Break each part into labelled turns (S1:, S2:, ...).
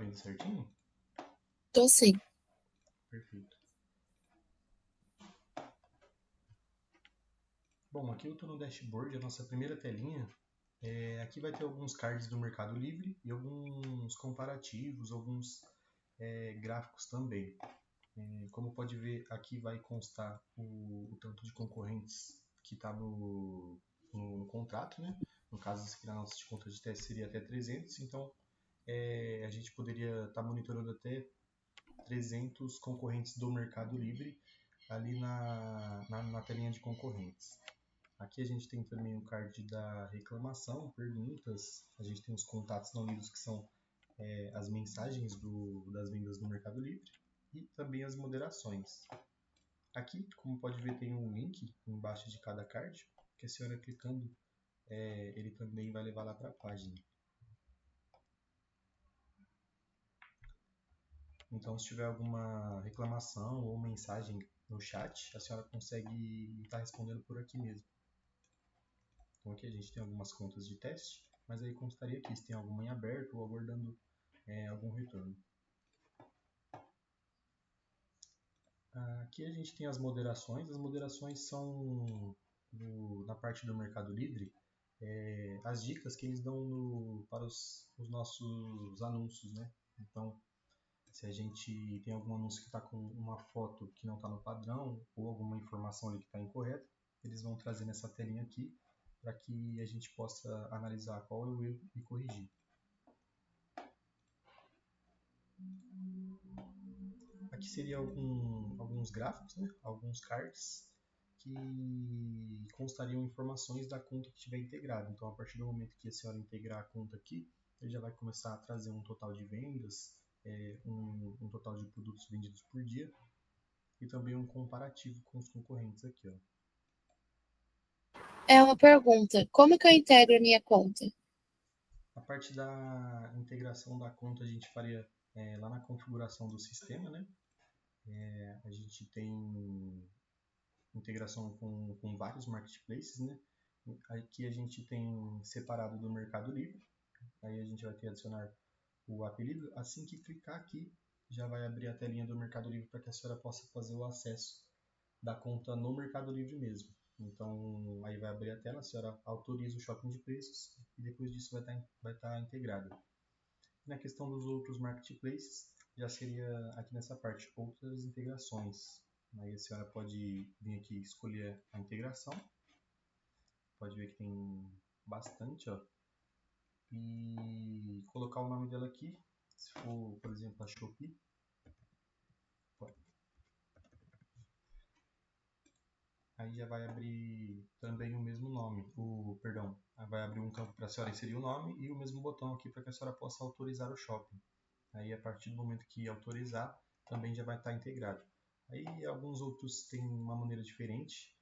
S1: vendo certinho?
S2: Tô sim.
S1: Perfeito. Bom, aqui eu estou no dashboard, a nossa primeira telinha. Aqui vai ter alguns cards do Mercado Livre e alguns comparativos, alguns gráficos também. Como pode ver, aqui vai constar o tanto de concorrentes que está no contrato, né? No caso, aqui na nossa conta de teste seria até 300, então a gente poderia estar monitorando até 300 concorrentes do Mercado Livre ali na telinha de concorrentes. Aqui a gente tem também o card da reclamação, perguntas, a gente tem os contatos não lidos que são as mensagens das vendas do Mercado Livre e também as moderações. Aqui, como pode ver, tem um link embaixo de cada card, que a senhora clicando, ele também vai levar lá para a página. Então, se tiver alguma reclamação ou mensagem no chat, a senhora consegue estar respondendo por aqui mesmo. Então, aqui a gente tem algumas contas de teste, mas aí constaria aqui se tem alguma em aberto ou aguardando algum retorno. Aqui a gente tem as moderações. As moderações são, na parte do Mercado Livre, as dicas que eles dão para os nossos anúncios, né? Então, se a gente tem algum anúncio que está com uma foto que não está no padrão ou alguma informação ali que está incorreta, eles vão trazer nessa telinha aqui para que a gente possa analisar qual é o erro e corrigir. Aqui seria alguns gráficos, né? Alguns cards que constariam informações da conta que estiver integrada. Então, a partir do momento que a senhora integrar a conta aqui, ele já vai começar a trazer um total de vendas, um total de produtos vendidos por dia e também um comparativo com os concorrentes aqui, ó.
S2: É uma pergunta. Como que eu integro a minha conta?
S1: A parte da integração da conta a gente faria lá na configuração do sistema, né? A gente tem integração com vários marketplaces, né? Aqui a gente tem separado do Mercado Livre. Aí a gente vai ter adicionar o apelido. Assim que clicar aqui, já vai abrir a telinha do Mercado Livre para que a senhora possa fazer o acesso da conta no Mercado Livre mesmo. Então, aí vai abrir a tela, a senhora autoriza o shopping de preços e depois disso vai estar integrado. Na questão dos outros marketplaces, já seria aqui nessa parte, outras integrações. Aí a senhora pode vir aqui escolher a integração. Pode ver que tem bastante, ó. E colocar o nome dela aqui. Se for, por exemplo, a Shopee. Aí já vai abrir também o mesmo nome. Perdão, vai abrir um campo para a senhora inserir o nome e o mesmo botão aqui para que a senhora possa autorizar o shopping. Aí a partir do momento que autorizar, também já vai estar integrado. Aí alguns outros têm uma maneira diferente,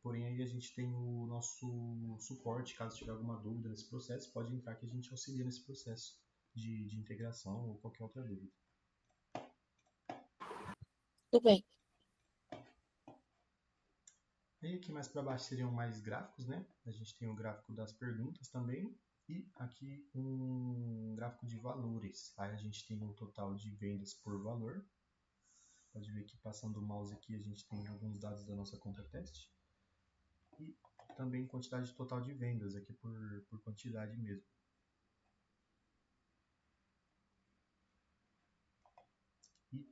S1: porém aí a gente tem o nosso suporte, caso tiver alguma dúvida nesse processo, pode entrar que a gente auxilia nesse processo de integração ou qualquer outra dúvida.
S2: Tudo bem.
S1: Aí aqui mais para baixo seriam mais gráficos, né? A gente tem o gráfico das perguntas também e aqui um gráfico de valores. Aí a gente tem o total de vendas por valor. Pode ver que passando o mouse aqui a gente tem alguns dados da nossa conta teste. E também quantidade total de vendas aqui por quantidade mesmo. E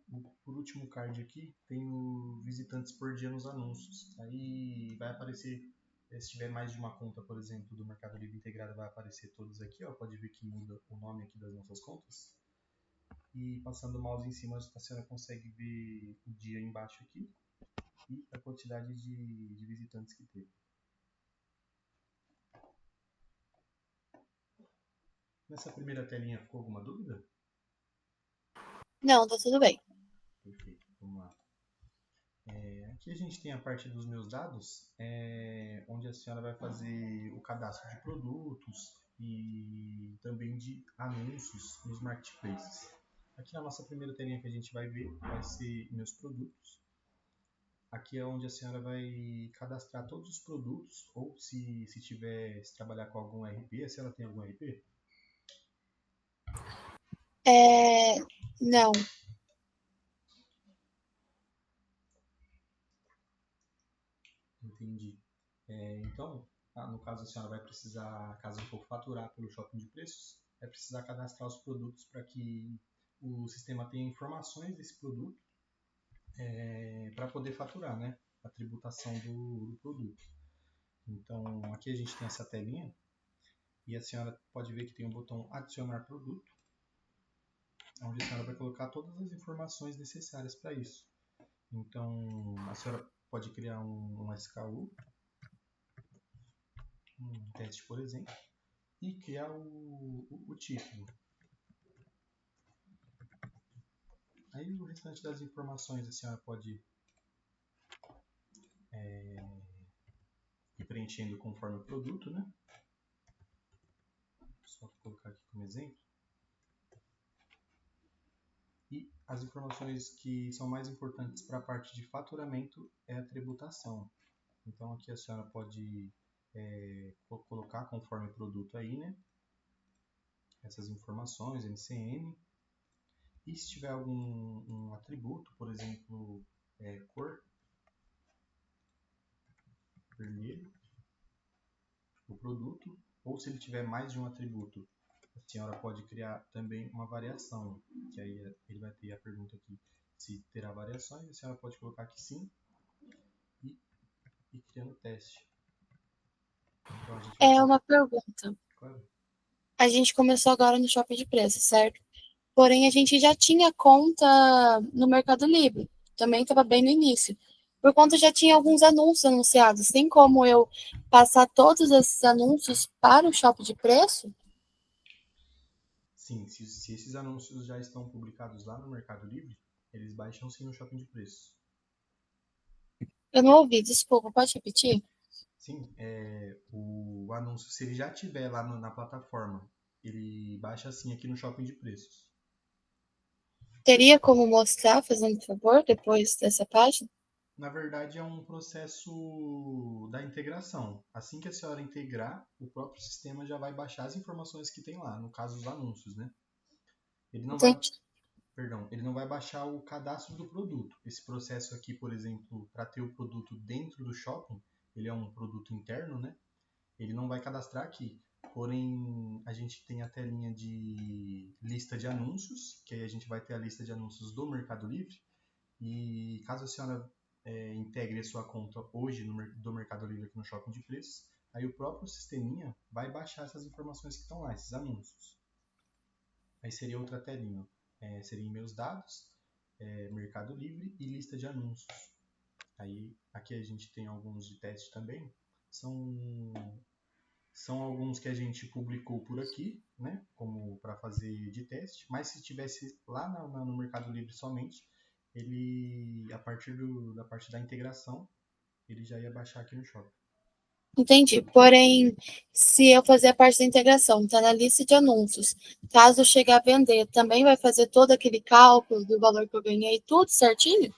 S1: por último card aqui tem o visitantes por dia nos anúncios. Aí vai aparecer, se tiver mais de uma conta, por exemplo, do Mercado Livre integrada, vai aparecer todos aqui, ó. Pode ver que muda o nome aqui das nossas contas. E passando o mouse em cima, a senhora consegue ver o dia embaixo aqui e a quantidade de visitantes que teve. Nessa primeira telinha ficou alguma dúvida?
S2: Não, tá tudo bem.
S1: Perfeito, vamos lá. Aqui a gente tem a parte dos meus dados, onde a senhora vai fazer o cadastro de produtos e também de anúncios nos marketplaces. Aqui na nossa primeira telinha que a gente vai ver vai ser meus produtos. Aqui é onde a senhora vai cadastrar todos os produtos, ou se trabalhar com algum RP, a senhora tem algum RP?
S2: Não.
S1: Entendi. Então, no caso, a senhora vai precisar, caso for faturar pelo shopping de preços, vai precisar cadastrar os produtos para que o sistema tenha informações desse produto para poder faturar, né? A tributação do produto. Então, aqui a gente tem essa telinha e a senhora pode ver que tem um botão adicionar produto, onde a senhora vai colocar todas as informações necessárias para isso. Então, a senhora pode criar um SKU, um teste, por exemplo, e criar o título. Aí o restante das informações a senhora pode ir preenchendo conforme o produto, né? Só colocar aqui como exemplo. E as informações que são mais importantes para a parte de faturamento é a tributação. Então aqui a senhora pode colocar conforme o produto aí, né? Essas informações, NCM. E se tiver algum um atributo, por exemplo, cor, vermelho, o produto, ou se ele tiver mais de um atributo, a senhora pode criar também uma variação, que aí ele vai ter a pergunta aqui se terá variações, a senhora pode colocar que sim e criando o teste. Então a gente vai
S2: É uma pergunta.
S1: claro.
S2: A gente começou agora no shopping de preço, certo? Porém, a gente já tinha conta no Mercado Livre. Também estava bem no início. Por conta já tinha alguns anúncios anunciados. Tem como eu passar todos esses anúncios para o shopping de preço?
S1: Sim, se esses anúncios já estão publicados lá no Mercado Livre, eles baixam sim no shopping de preços.
S2: Eu não ouvi, desculpa, pode repetir?
S1: Sim, o anúncio, se ele já tiver lá na plataforma, ele baixa sim aqui no shopping de preços.
S2: Teria como mostrar, fazendo favor, depois dessa página?
S1: Na verdade, é um processo da integração. Assim que a senhora integrar, o próprio sistema já vai baixar as informações que tem lá, no caso os anúncios, né? Ele não vai,
S2: Entendi.
S1: perdão, ele não vai baixar o cadastro do produto. Esse processo aqui, por exemplo, para ter o produto dentro do shopping, ele é um produto interno, né? Ele não vai cadastrar aqui. Porém, a gente tem a telinha de lista de anúncios, que aí a gente vai ter a lista de anúncios do Mercado Livre. E caso a senhora integre a sua conta hoje do Mercado Livre aqui no Shopping de Preços, aí o próprio sisteminha vai baixar essas informações que estão lá, esses anúncios. Aí seria outra telinha. Seria em meus dados, Mercado Livre e lista de anúncios. Aí aqui a gente tem alguns de teste também. São alguns que a gente publicou por aqui, né, como para fazer de teste, mas se tivesse lá no Mercado Livre somente, ele, a partir da parte da integração, ele já ia baixar aqui no shopping.
S2: Entendi. Porém, se eu fazer a parte da integração, tá na lista de anúncios, caso eu chegar a vender, também vai fazer todo aquele cálculo do valor que eu ganhei, tudo certinho?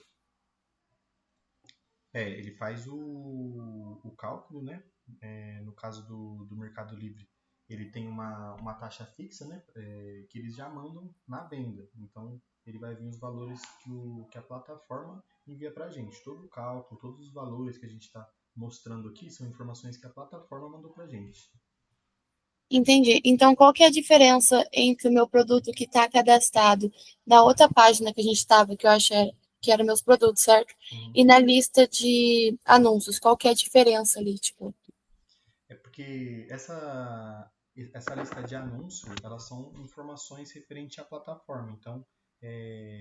S1: Ele faz o cálculo, né? No caso do Mercado Livre, ele tem uma taxa fixa, né? Que eles já mandam na venda. Então, ele vai vir os valores que a plataforma envia para a gente. Todo o cálculo, todos os valores que a gente está mostrando aqui são informações que a plataforma mandou para a gente.
S2: Entendi. Então, qual que é a diferença entre o meu produto que está cadastrado na outra página que a gente estava, que eu achei que eram meus produtos, certo?
S1: Uhum.
S2: E na lista de anúncios, qual que é a diferença ali, tipo?
S1: É porque essa lista de anúncios, elas são informações referentes à plataforma. Então,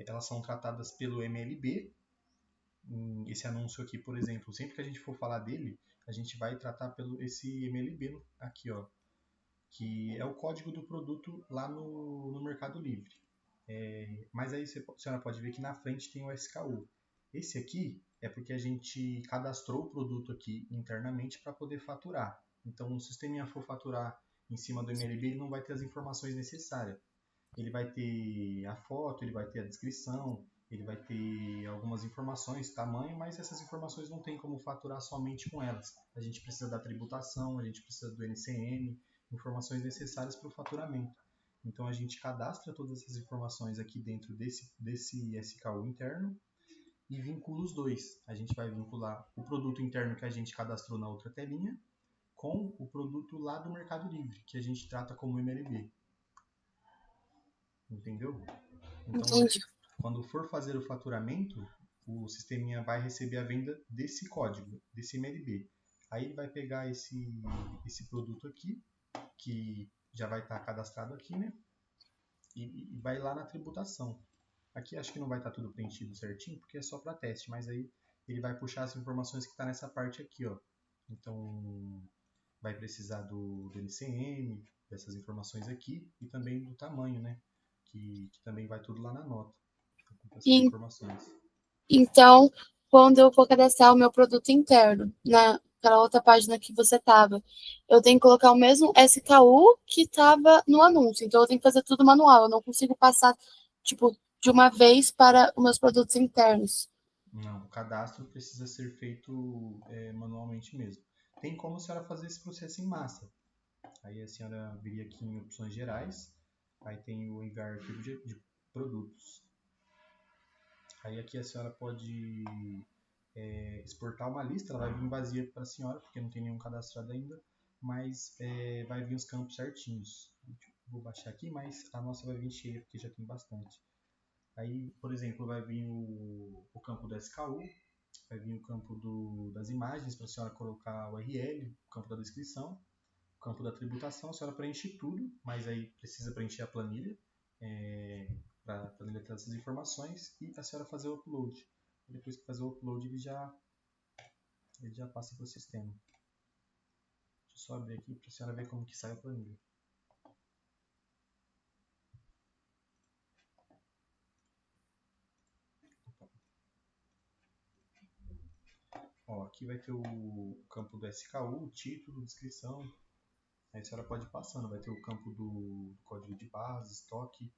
S1: elas são tratadas pelo MLB. Esse anúncio aqui, por exemplo, sempre que a gente for falar dele, a gente vai tratar pelo esse MLB aqui, ó, que é o código do produto lá no Mercado Livre. Mas aí a senhora pode ver que na frente tem o SKU. Esse aqui é porque a gente cadastrou o produto aqui internamente para poder faturar. Então, se o sisteminha for faturar em cima do MLB, ele não vai ter as informações necessárias. Ele vai ter a foto, ele vai ter a descrição, ele vai ter algumas informações, tamanho, mas essas informações não tem como faturar somente com elas. A gente precisa da tributação, a gente precisa do NCM, informações necessárias para o faturamento. Então a gente cadastra todas essas informações aqui dentro desse SKU interno e vincula os dois. A gente vai vincular o produto interno que a gente cadastrou na outra telinha com o produto lá do Mercado Livre, que a gente trata como MLB. Entendeu? Então,
S2: Entendi.
S1: quando for fazer o faturamento, o sisteminha vai receber a venda desse código, desse MLB. Aí ele vai pegar esse produto aqui, que já vai estar cadastrado aqui, né? E vai lá na tributação. Aqui acho que não vai estar tudo preenchido certinho, porque é só para teste, mas aí ele vai puxar as informações que está nessa parte aqui, ó. Então, vai precisar do NCM, dessas informações aqui, e também do tamanho, né? Que também vai tudo lá na nota, com essas
S2: E,
S1: informações.
S2: então, quando eu for cadastrar o meu produto interno, naquela outra página que você estava, eu tenho que colocar o mesmo SKU que estava no anúncio. Então, eu tenho que fazer tudo manual. Eu não consigo passar, tipo, de uma vez para os meus produtos internos.
S1: Não, o cadastro precisa ser feito manualmente mesmo. Tem como a senhora fazer esse processo em massa. Aí a senhora viria aqui em opções gerais, aí tem o enviar arquivo de produtos. Aí aqui a senhora pode exportar uma lista, ela vai vir vazia para a senhora, porque não tem nenhum cadastrado ainda, mas vai vir os campos certinhos. Vou baixar aqui, mas a nossa vai vir cheia, porque já tem bastante. Aí, por exemplo, vai vir o campo do SKU, vai vir o campo das imagens para a senhora colocar o URL, o campo da descrição, o campo da tributação, a senhora preenche tudo, mas aí precisa preencher a planilha para deletar essas informações e a senhora fazer o upload. Depois que fazer o upload, ele já passa para o sistema. Deixa eu só abrir aqui para a senhora ver como que sai a planilha. Ó, aqui vai ter o campo do SKU, título, descrição. Aí a senhora pode ir passando, vai ter o campo do código de base, estoque,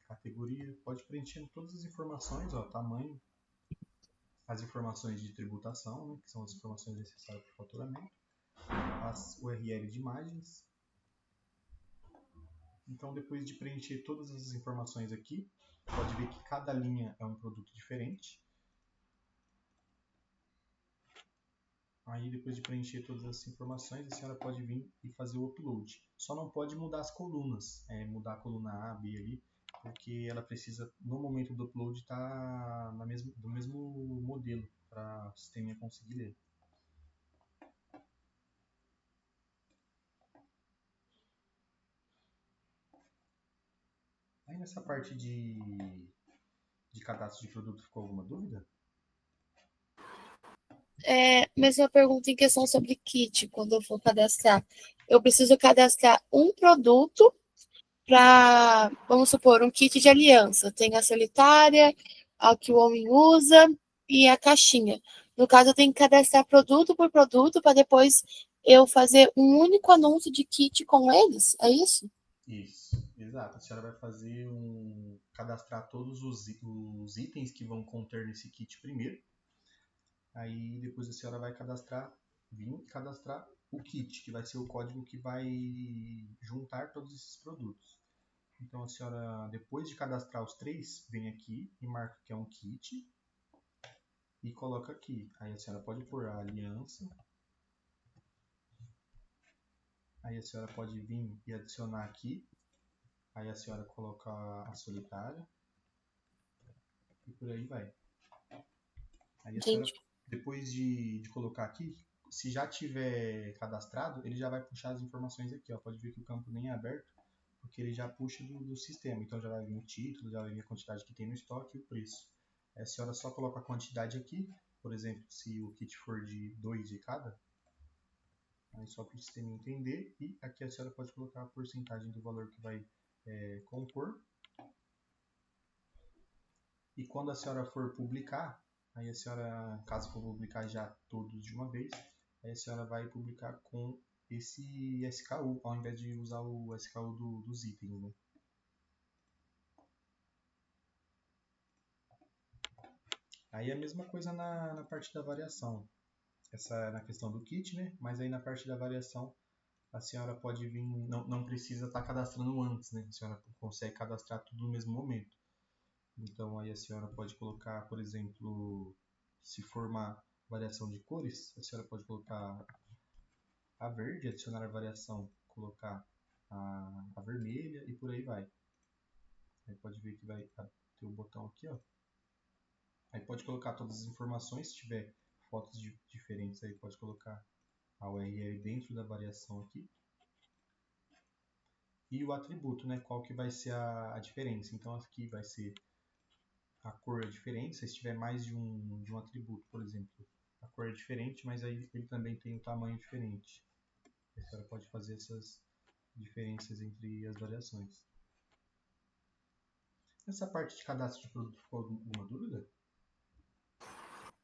S1: categoria. Pode preencher todas as informações, ó, tamanho, as informações de tributação, né, que são as informações necessárias para o faturamento, as URL de imagens. Então, depois de preencher todas as informações aqui, pode ver que cada linha é um produto diferente. Aí, depois de preencher todas as informações, a senhora pode vir e fazer o upload. Só não pode mudar as colunas, mudar a coluna A, B ali, porque ela precisa, no momento do upload, estar do mesmo modelo, para o sistema conseguir ler. Aí, nessa parte de cadastro de produto, ficou alguma dúvida?
S2: Mesma pergunta em questão sobre kit, quando eu for cadastrar. Eu preciso cadastrar um produto para, vamos supor, um kit de aliança. Tem a solitária, a que o homem usa e a caixinha. No caso, eu tenho que cadastrar produto por produto para depois eu fazer um único anúncio de kit com eles. É isso?
S1: Isso, exato. A senhora vai cadastrar todos os itens que vão conter nesse kit primeiro. Aí depois a senhora vai vir cadastrar o kit, que vai ser o código que vai juntar todos esses produtos. Então a senhora, depois de cadastrar os três, vem aqui e marca que é um kit e coloca aqui. Aí a senhora pode pôr a aliança. Aí a senhora pode vir e adicionar aqui. Aí a senhora coloca a solitária. E por aí vai. Aí a senhora,
S2: Entendi.
S1: depois de colocar aqui, se já tiver cadastrado, ele já vai puxar as informações aqui. Ó. Pode ver que o campo nem é aberto, porque ele já puxa do sistema. Então já vai vir o título, já vai vir a quantidade que tem no estoque e o preço. Aí a senhora só coloca a quantidade aqui. Por exemplo, se o kit for de 2 de cada, aí só para o sistema entender. E aqui a senhora pode colocar a porcentagem do valor que vai compor. E quando a senhora for publicar, aí a senhora, caso for publicar já todos de uma vez, aí a senhora vai publicar com esse SKU, ao invés de usar o SKU dos itens, né? Aí é a mesma coisa na parte da variação. Essa é na questão do kit, né? Mas aí na parte da variação, a senhora pode vir, não precisa estar cadastrando antes, né? A senhora consegue cadastrar tudo no mesmo momento. Então aí a senhora pode colocar, por exemplo, se for uma variação de cores, a senhora pode colocar a verde, adicionar a variação, colocar a vermelha e por aí vai. Aí pode ver que vai ter o botão aqui, ó. Aí pode colocar todas as informações, se tiver fotos diferentes aí pode colocar a URL dentro da variação aqui. E o atributo, né? Qual que vai ser a diferença. Então aqui vai ser a cor é diferente, se tiver mais de um atributo, por exemplo. A cor é diferente, mas aí ele também tem um tamanho diferente. A senhora pode fazer essas diferenças entre as variações. Essa parte de cadastro de produto ficou alguma dúvida?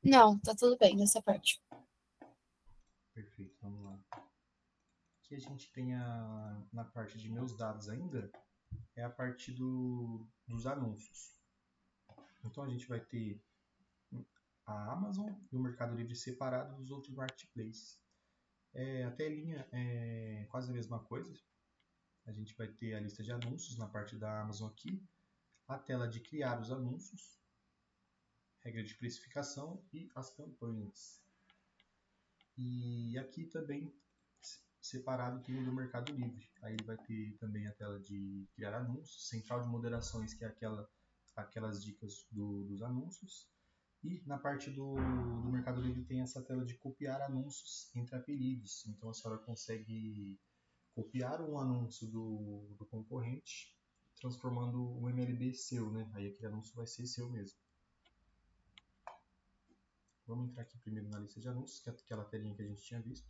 S2: Não, tá tudo bem nessa parte.
S1: Perfeito, vamos lá. Aqui a gente tem na parte de meus dados ainda, é a parte dos anúncios. Então a gente vai ter a Amazon e o Mercado Livre separado dos outros marketplaces. A telinha é quase a mesma coisa. A gente vai ter a lista de anúncios na parte da Amazon aqui, a tela de criar os anúncios, regra de precificação e as campanhas. E aqui também separado tem o do Mercado Livre. Aí ele vai ter também a tela de criar anúncios, central de moderações, que é aquelas dicas dos anúncios. E na parte do Mercado Livre tem essa tela de copiar anúncios entre apelidos. Então a senhora consegue copiar um anúncio do concorrente, transformando um MLB seu, né? Aí aquele anúncio vai ser seu mesmo. Vamos entrar aqui primeiro na lista de anúncios, que é aquela telinha que a gente tinha visto.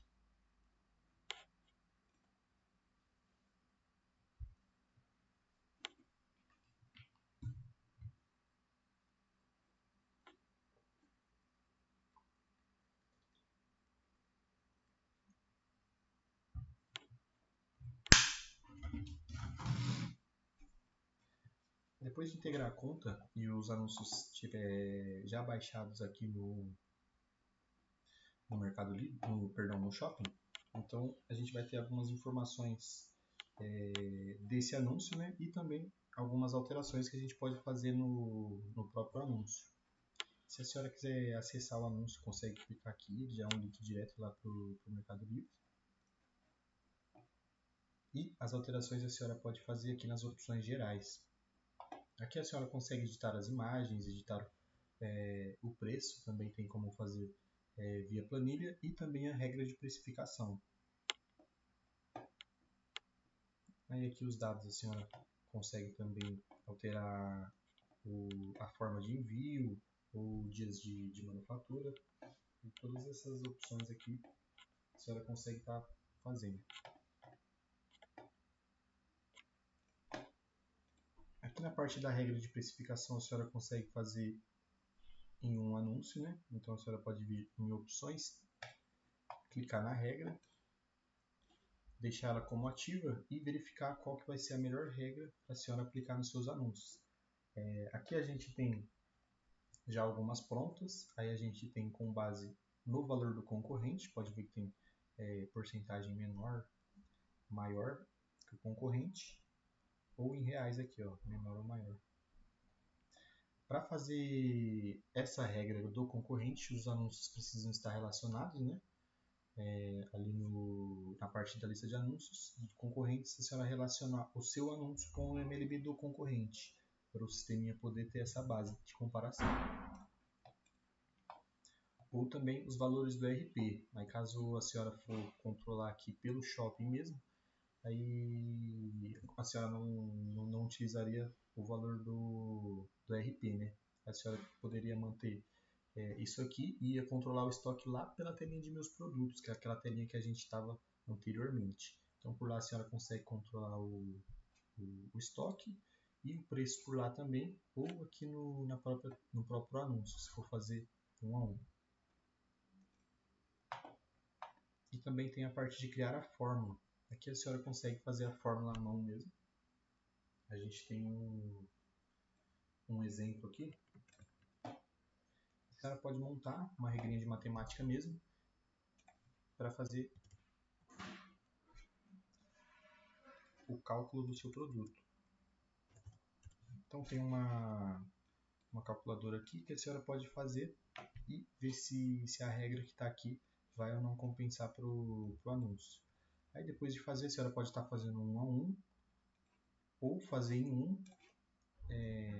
S1: Depois de integrar a conta e os anúncios estiver já baixados aqui no Mercado Livre, no Shopping, então a gente vai ter algumas informações desse anúncio, né? E também algumas alterações que a gente pode fazer no próprio anúncio. Se a senhora quiser acessar o anúncio, consegue clicar aqui, já é um link direto lá para o Mercado Livre. E as alterações a senhora pode fazer aqui nas opções gerais. Aqui a senhora consegue editar as imagens, editar o preço, também tem como fazer via planilha e também a regra de precificação. Aí aqui os dados a senhora consegue também alterar a forma de envio ou dias de manufatura. E todas essas opções aqui a senhora consegue estar fazendo. Aqui na parte da regra de precificação a senhora consegue fazer em um anúncio, né? Então a senhora pode vir em opções, clicar na regra, deixar ela como ativa e verificar qual que vai ser a melhor regra para a senhora aplicar nos seus anúncios. Aqui a gente tem já algumas prontas, aí a gente tem com base no valor do concorrente, pode ver que tem porcentagem menor, maior que o concorrente, ou em reais aqui, ó, menor ou maior. Para fazer essa regra do concorrente, os anúncios precisam estar relacionados, né? Ali na parte da lista de anúncios de concorrentes, a senhora relacionar o seu anúncio com o MLB do concorrente, para o sisteminha poder ter essa base de comparação. Ou também os valores do RP. Aí caso a senhora for controlar aqui pelo shopping mesmo, aí a senhora não utilizaria o valor do RP, né? A senhora poderia manter isso aqui e ia controlar o estoque lá pela telinha de meus produtos, que é aquela telinha que a gente estava anteriormente. Então por lá a senhora consegue controlar o estoque e o preço por lá também, ou aqui no próprio anúncio, se for fazer um a um. E também tem a parte de criar a fórmula. Aqui a senhora consegue fazer a fórmula à mão mesmo. A gente tem um exemplo aqui. A senhora pode montar uma regrinha de matemática mesmo para fazer o cálculo do seu produto. Então tem uma calculadora aqui que a senhora pode fazer e ver se a regra que está aqui vai ou não compensar para o anúncio. Aí depois de fazer, a senhora pode estar fazendo um a um, ou fazer em um,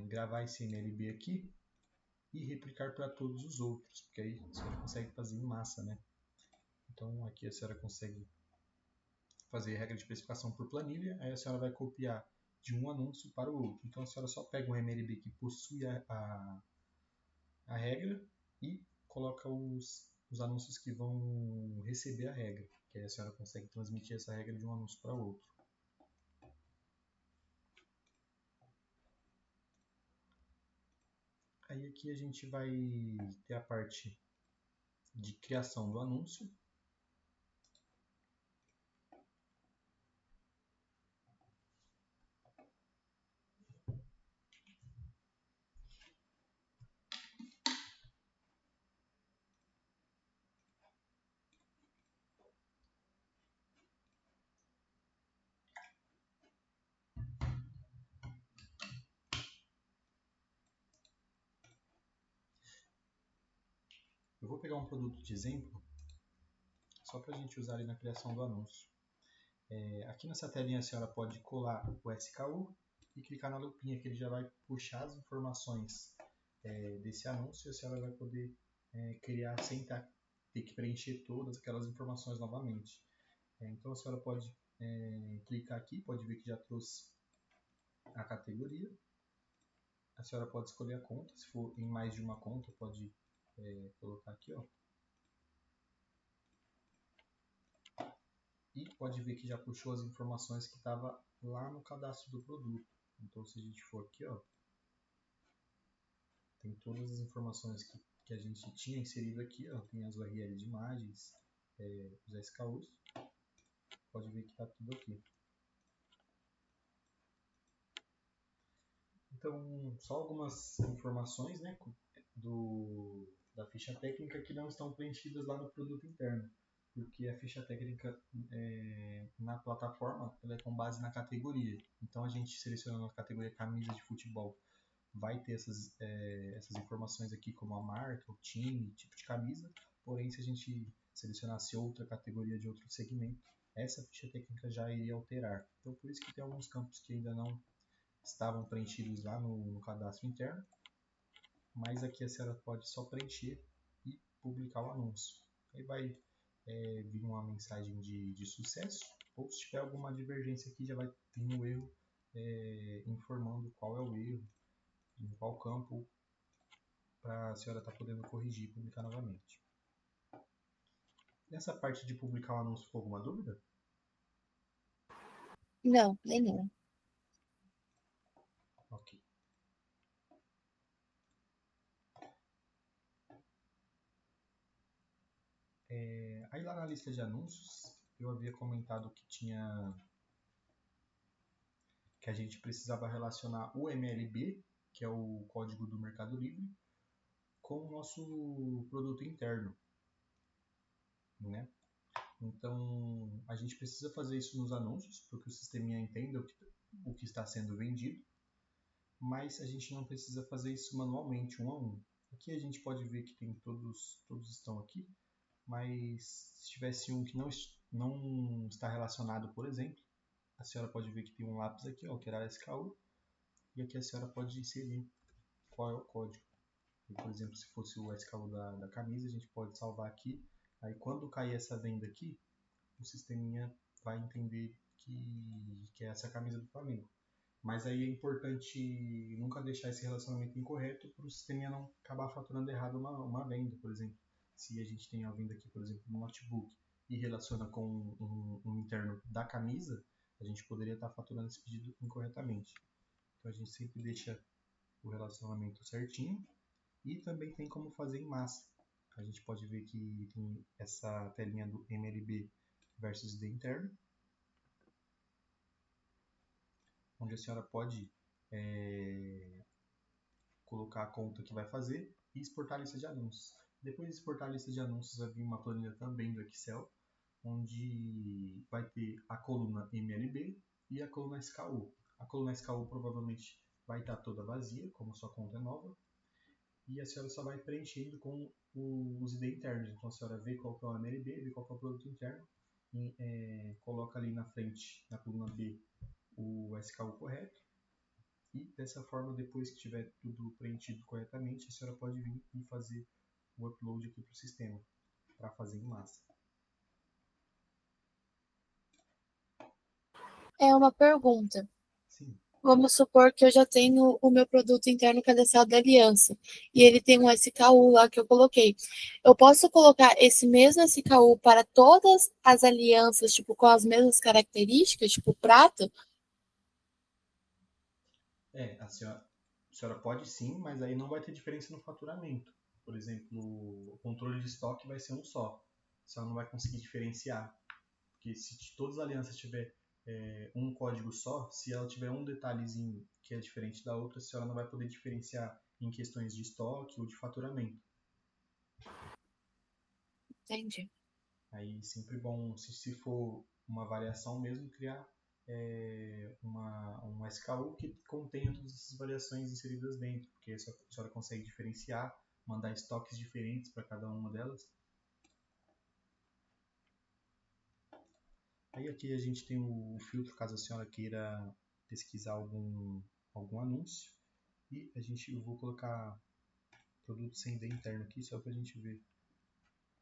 S1: gravar esse MLB aqui e replicar para todos os outros, porque aí a senhora consegue fazer em massa, né? Então aqui a senhora consegue fazer regra de especificação por planilha, aí a senhora vai copiar de um anúncio para o outro. Então a senhora só pega um MLB que possui a regra e coloca os anúncios que vão receber a regra, que aí a senhora consegue transmitir essa regra de um anúncio para outro. Aí aqui a gente vai ter a parte de criação do anúncio. Eu vou pegar um produto de exemplo, só para a gente usar ali na criação do anúncio. Aqui nessa telinha a senhora pode colar o SKU e clicar na lupinha, que ele já vai puxar as informações desse anúncio e a senhora vai poder criar sem ter que preencher todas aquelas informações novamente. Então a senhora pode clicar aqui, pode ver que já trouxe a categoria. A senhora pode escolher a conta, se for em mais de uma conta, pode colocar aqui, ó. E pode ver que já puxou as informações que estava lá no cadastro do produto. Então se a gente for aqui, ó, tem todas as informações que a gente tinha inserido aqui, ó, tem as URLs de imagens, os SKUs, pode ver que está tudo aqui. Então, só algumas informações, né, da ficha técnica que não estão preenchidas lá no produto interno, porque a ficha técnica na plataforma ela é com base na categoria. Então, a gente selecionando a categoria camisa de futebol, vai ter essas informações aqui, como a marca, o time, tipo de camisa. Porém, se a gente selecionasse outra categoria de outro segmento, essa ficha técnica já iria alterar. Então, por isso que tem alguns campos que ainda não estavam preenchidos lá no cadastro interno, mas aqui a senhora pode só preencher e publicar o anúncio. Aí vai vir uma mensagem de sucesso, ou se tiver alguma divergência aqui, já vai vir um erro informando qual é o erro, em qual campo, para a senhora estar podendo corrigir e publicar novamente. Nessa parte de publicar o anúncio, ficou alguma dúvida?
S2: Não, nenhuma.
S1: Ok. Aí lá na lista de anúncios, eu havia comentado que a gente precisava relacionar o MLB, que é o código do Mercado Livre, com o nosso produto interno, né? Então, a gente precisa fazer isso nos anúncios, para que o sisteminha entenda o que está sendo vendido, mas a gente não precisa fazer isso manualmente, um a um. Aqui a gente pode ver que tem todos estão aqui, mas se tivesse um que não está relacionado, por exemplo, a senhora pode ver que tem um lápis aqui, ó, alterar SKU, e aqui a senhora pode inserir qual é o código. E, por exemplo, se fosse o SKU da camisa, a gente pode salvar aqui. Aí quando cair essa venda aqui, o sisteminha vai entender que é essa a camisa do Flamengo. Mas aí é importante nunca deixar esse relacionamento incorreto para o sisteminha não acabar faturando errado uma venda, por exemplo. Se a gente tem a venda aqui, por exemplo, no notebook e relaciona com um interno da camisa, a gente poderia estar faturando esse pedido incorretamente. Então a gente sempre deixa o relacionamento certinho e também tem como fazer em massa. A gente pode ver que tem essa telinha do MLB versus D interno, onde a senhora pode colocar a conta que vai fazer e exportar a lista de anúncios. Depois de exportar a lista de anúncios, vai vir uma planilha também do Excel, onde vai ter a coluna MLB e a coluna SKU. A coluna SKU provavelmente vai estar toda vazia, como a sua conta é nova, e a senhora só vai preenchendo com os ID internos. Então a senhora vê qual que é o MLB, vê qual que é o produto interno, e, coloca ali na frente, na coluna B, o SKU correto, e dessa forma, depois que tiver tudo preenchido corretamente, a senhora pode vir e fazer o upload aqui para o sistema, para fazer em massa.
S2: É uma pergunta.
S1: Sim.
S2: Vamos supor que eu já tenho o meu produto interno cadastrado da aliança e ele tem um SKU lá que eu coloquei. Eu posso colocar esse mesmo SKU para todas as alianças, tipo, com as mesmas características, tipo prata?
S1: A senhora pode sim, mas aí não vai ter diferença no faturamento. Por exemplo, o controle de estoque vai ser um só. A senhora não vai conseguir diferenciar. Porque se todas as alianças tiver um código só, se ela tiver um detalhezinho que é diferente da outra, a senhora não vai poder diferenciar em questões de estoque ou de faturamento.
S2: Entendi.
S1: Aí sempre bom, se for uma variação mesmo, criar um SKU que contenha todas essas variações inseridas dentro, porque a senhora consegue diferenciar, mandar estoques diferentes para cada uma delas. Aí aqui a gente tem o filtro, caso a senhora queira pesquisar algum anúncio. E eu vou colocar produto sem ID interno aqui, só para a gente ver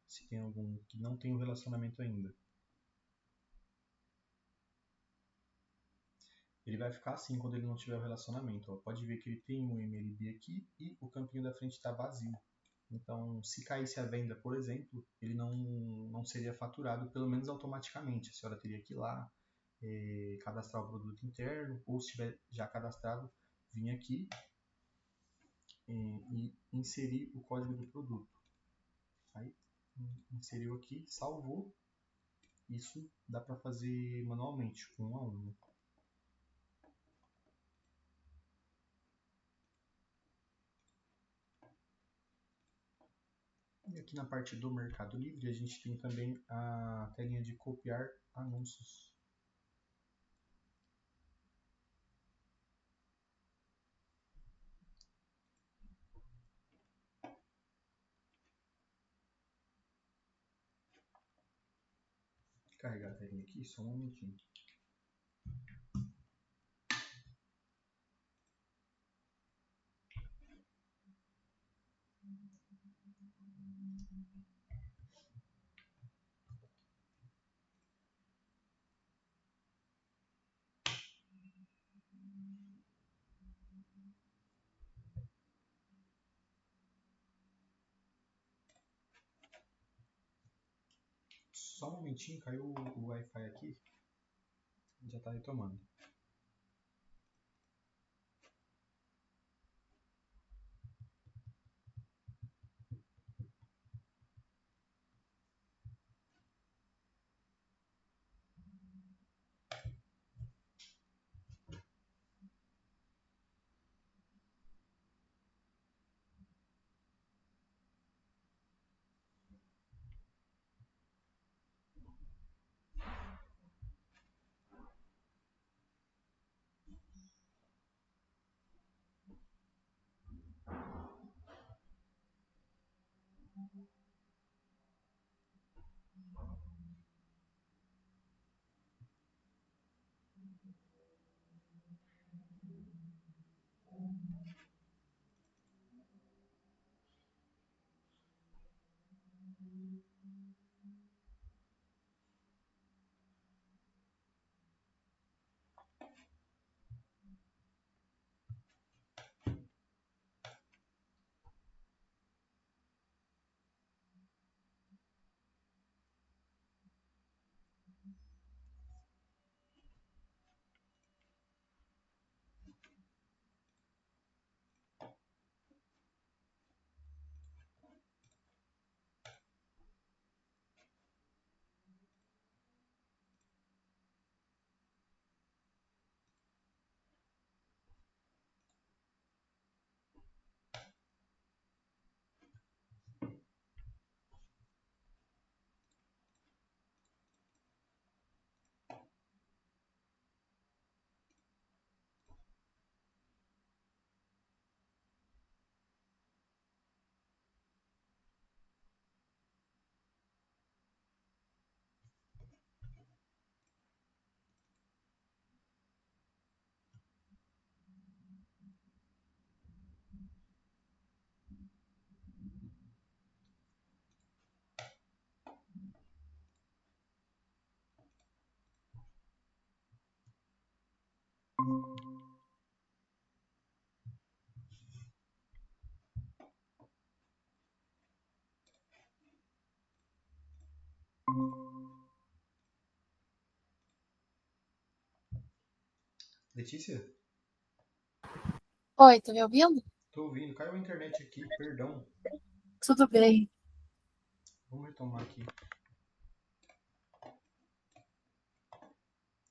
S1: se tem algum que não tem o relacionamento ainda. Ele vai ficar assim quando ele não tiver o relacionamento. Ó. Pode ver que ele tem um MLB aqui e o campinho da frente está vazio. Então, se caísse a venda, por exemplo, ele não seria faturado, pelo menos automaticamente. A senhora teria que ir lá, cadastrar o produto interno, ou se tiver já cadastrado, vir aqui e inserir o código do produto. Aí, inseriu aqui, salvou. Isso dá para fazer manualmente, um a um. E aqui na parte do Mercado Livre, a gente tem também a telinha de copiar anúncios. Vou carregar a telinha aqui, só um minutinho. Só um momentinho, caiu o Wi-Fi aqui, já está retomando. Letícia?
S2: Oi, tá me ouvindo?
S1: Tô ouvindo. Caiu a internet aqui, perdão.
S2: Tudo bem.
S1: Vamos retomar aqui.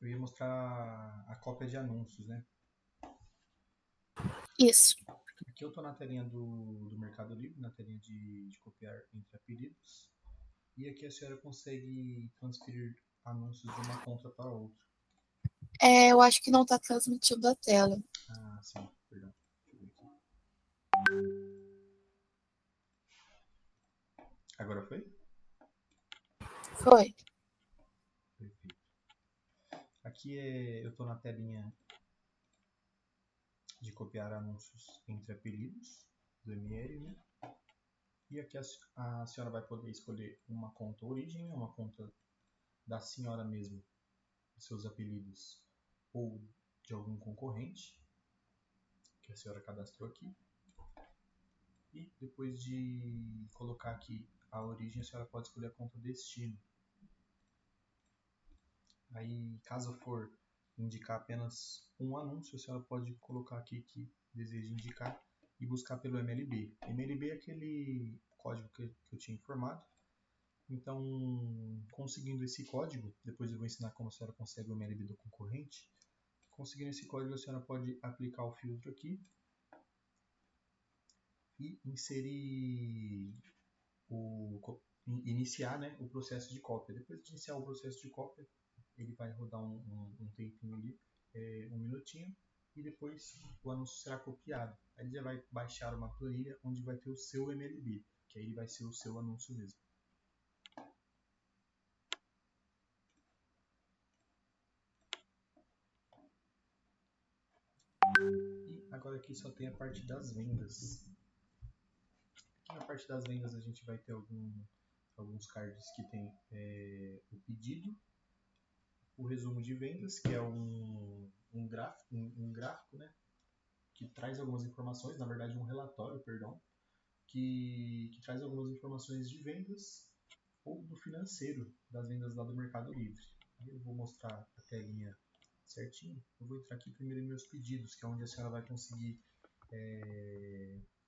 S1: Eu ia mostrar a cópia de anúncios, né?
S2: Isso.
S1: Aqui eu tô na telinha do Mercado Livre, na telinha de copiar entre apelidos. E aqui a senhora consegue transferir anúncios de uma conta para outra.
S2: Eu acho que não tá transmitindo a tela.
S1: Ah, sim, perdão. Deixa eu ver aqui. Agora foi?
S2: Foi.
S1: Perfeito. Aqui eu tô na telinha de copiar anúncios entre apelidos do ML, né? E aqui a senhora vai poder escolher uma conta origem, uma conta da senhora mesmo, de seus apelidos, ou de algum concorrente que a senhora cadastrou aqui. E depois de colocar aqui a origem, a senhora pode escolher a conta destino. Aí, caso for indicar apenas um anúncio, a senhora pode colocar aqui que deseja indicar e buscar pelo MLB. MLB é aquele código que eu tinha informado. Então, conseguindo esse código, depois eu vou ensinar como a senhora consegue o MLB do concorrente. Conseguindo esse código, a senhora pode aplicar o filtro aqui e inserir iniciar, né, o processo de cópia. Depois de iniciar o processo de cópia, ele vai rodar um tempinho ali, um minutinho, e depois o anúncio será copiado. Aí ele já vai baixar uma planilha onde vai ter o seu MLB, que aí ele vai ser o seu anúncio mesmo. E agora aqui só tem a parte das vendas. Aqui na parte das vendas a gente vai ter alguns cards que tem o pedido, o resumo de vendas, que é um gráfico, né, que traz algumas informações, na verdade um relatório, perdão, que traz algumas informações de vendas ou do financeiro das vendas lá do Mercado Livre. Aí eu vou mostrar a telinha certinho. Eu vou entrar aqui primeiro em meus pedidos, que é onde a senhora vai conseguir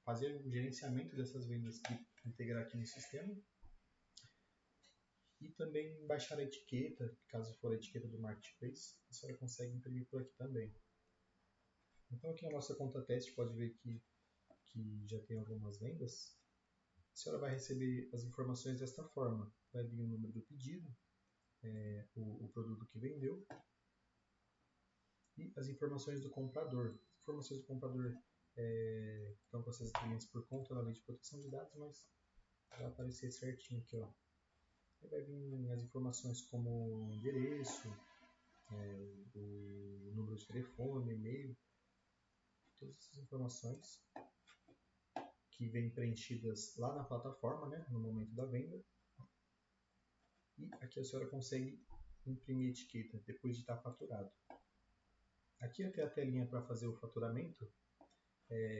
S1: fazer o gerenciamento dessas vendas que integrar aqui no sistema. E também baixar a etiqueta, caso for a etiqueta do Marketplace, a senhora consegue imprimir por aqui também. Então aqui na nossa conta teste pode ver que já tem algumas vendas. A senhora vai receber as informações desta forma. Vai vir o número do pedido, o produto que vendeu e as informações do comprador. As informações do comprador estão com essas linhas por conta da lei de proteção de dados, mas vai aparecer certinho aqui, ó. Aí vai vir as informações como o endereço, o número de telefone, e-mail, todas essas informações que vêm preenchidas lá na plataforma, né, no momento da venda. E aqui a senhora consegue imprimir a etiqueta depois de estar faturado. Aqui até a telinha para fazer o faturamento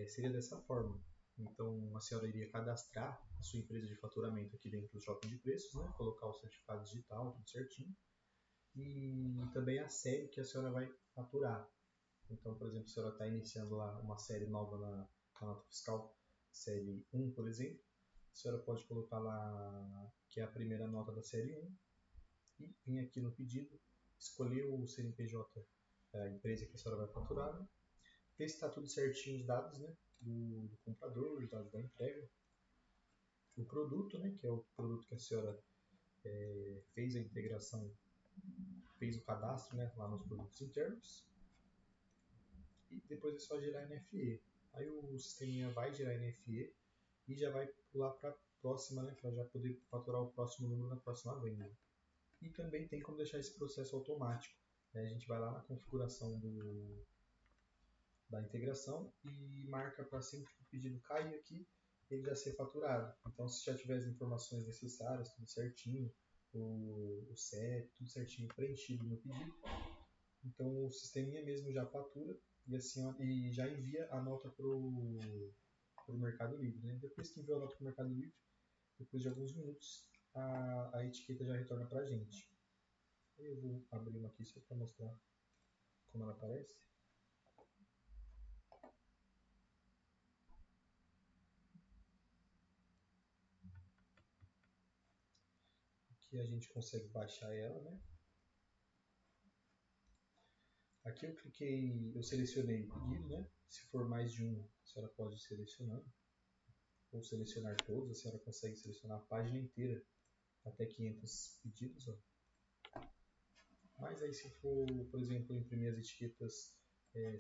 S1: seria dessa forma. Então a senhora iria cadastrar a sua empresa de faturamento aqui dentro do shopping de preços, né? Colocar o certificado digital, tudo certinho. E também a série que a senhora vai faturar. Então, por exemplo, a senhora está iniciando lá uma série nova na nota fiscal, série 1, por exemplo. A senhora pode colocar lá que é a primeira nota da série 1 e vir aqui no pedido, escolher o CNPJ da empresa que a senhora vai faturar, né? Ver se está tudo certinho os dados, né, do comprador, os dados da entrega, o produto, né, que é o produto que a senhora fez a integração, fez o cadastro, né, lá nos produtos internos, e depois é só gerar NFE. Aí o sisteminha vai gerar NFE e já vai pular para a próxima, né, para já poder faturar o próximo número na próxima venda. E também tem como deixar esse processo automático. A gente vai lá na configuração da integração e marca para sempre que o pedido cair aqui, ele já ser faturado. Então, se já tiver as informações necessárias, tudo certinho, o CEP, tudo certinho preenchido no pedido, Então o sisteminha mesmo já fatura e, assim, e já envia a nota para o Mercado Livre. Né? Depois que enviou a nota para o Mercado Livre, depois de alguns minutos, a etiqueta já retorna para a gente. Eu vou abrir uma aqui só para mostrar como ela aparece. Aqui a gente consegue baixar ela, né? Aqui eu cliquei, eu selecionei o pedido, né? Se for mais de um, a senhora pode selecionar, ou selecionar todos, a senhora consegue selecionar a página inteira, até 500 pedidos, ó. Mas aí se for, por exemplo, imprimir as etiquetas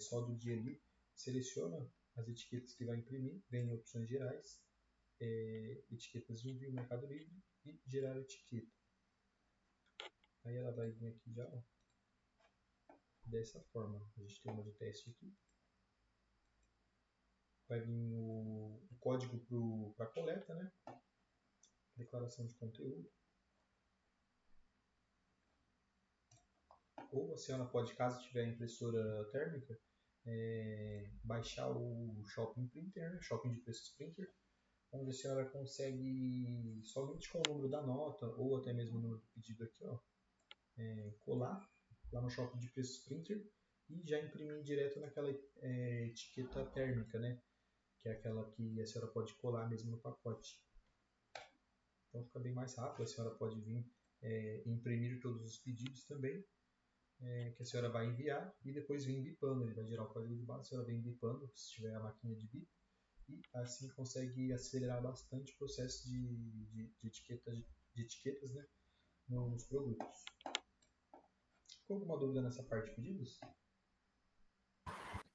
S1: só do dia ali, seleciona as etiquetas que vai imprimir, vem em opções gerais, etiquetas de envio, Mercado Livre e gerar etiqueta. Aí ela vai vir aqui já, ó, dessa forma. A gente tem uma de teste aqui. Vai vir o código para coleta, né? Declaração de conteúdo. Ou a senhora pode, caso tiver impressora térmica, baixar o Shopping Printer, né? Shopping de Preços Printer, onde a senhora consegue, somente com o número da nota, ou até mesmo o número do pedido aqui, ó, colar lá no Shopping de Preços Printer e já imprimir direto naquela etiqueta térmica, né? Que é aquela que a senhora pode colar mesmo no pacote. Então fica bem mais rápido, a senhora pode vir imprimir todos os pedidos também, que a senhora vai enviar e depois vir bipando. Ele vai gerar o código de barra, a senhora vem bipando, se tiver a máquina de bip, e assim consegue acelerar bastante o processo de etiquetas, né, nos produtos. Ficou alguma dúvida nessa parte de pedidos?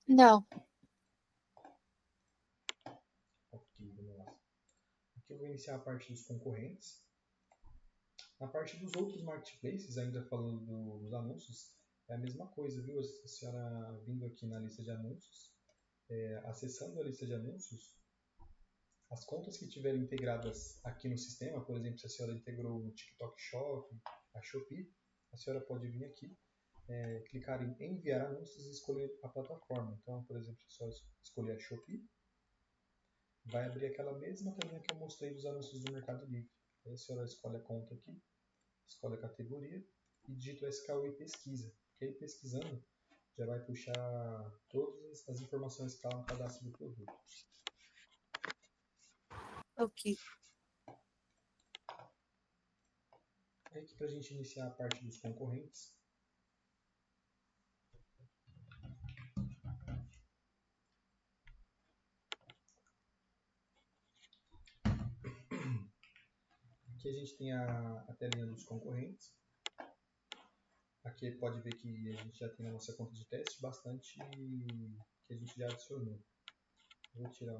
S2: Não.
S1: Ok, vamos lá. Aqui eu vou iniciar a parte dos concorrentes. Na parte dos outros marketplaces, ainda falando dos anúncios, é a mesma coisa, viu? A senhora vindo aqui na lista de anúncios, acessando a lista de anúncios, as contas que tiverem integradas aqui no sistema, por exemplo, se a senhora integrou o TikTok Shop, a Shopee, a senhora pode vir aqui, clicar em enviar anúncios e escolher a plataforma. Então, por exemplo, se a senhora escolher a Shopee, vai abrir aquela mesma telinha que eu mostrei dos anúncios do Mercado Livre. Aí a senhora escolhe a conta aqui, escolhe a categoria e digita o SKU e pesquisa. Porque aí pesquisando já vai puxar todas as informações que estão no cadastro do produto.
S2: Ok.
S1: Aqui para a gente iniciar a parte dos concorrentes. Aqui a gente tem a telinha dos concorrentes. Aqui pode ver que a gente já tem na nossa conta de teste bastante que a gente já adicionou. Vou tirar